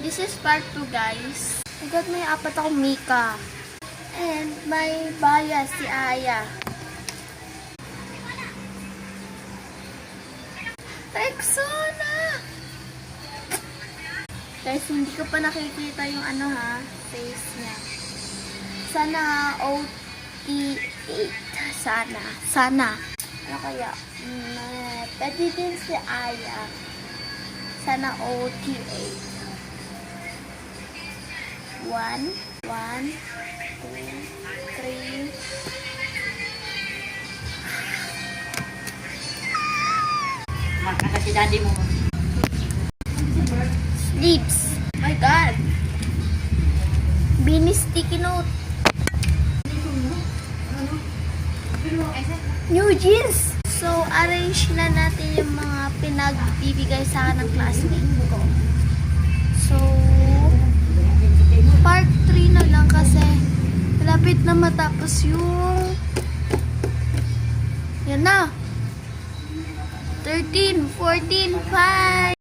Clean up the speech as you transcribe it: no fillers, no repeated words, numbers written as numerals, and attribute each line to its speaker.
Speaker 1: This is part 2, guys. Agad may 4 akong Mika. And may bias si Aya. Rexona! Guys, hindi ko pa nakikita yung face niya. Sana OT8. Sana. Ano kaya? Pwede din si Aya. Sana OT8. 1, 2, 3.
Speaker 2: Makata si daddy mo.
Speaker 1: Sleeps. My God. Bini sticky note. New jeans. So, arrange na natin yung mga pinagbibigay sa akin ng classmate ko. So, part 3 na lang kasi malapit na matapos yung yan na. 13, 14, 5.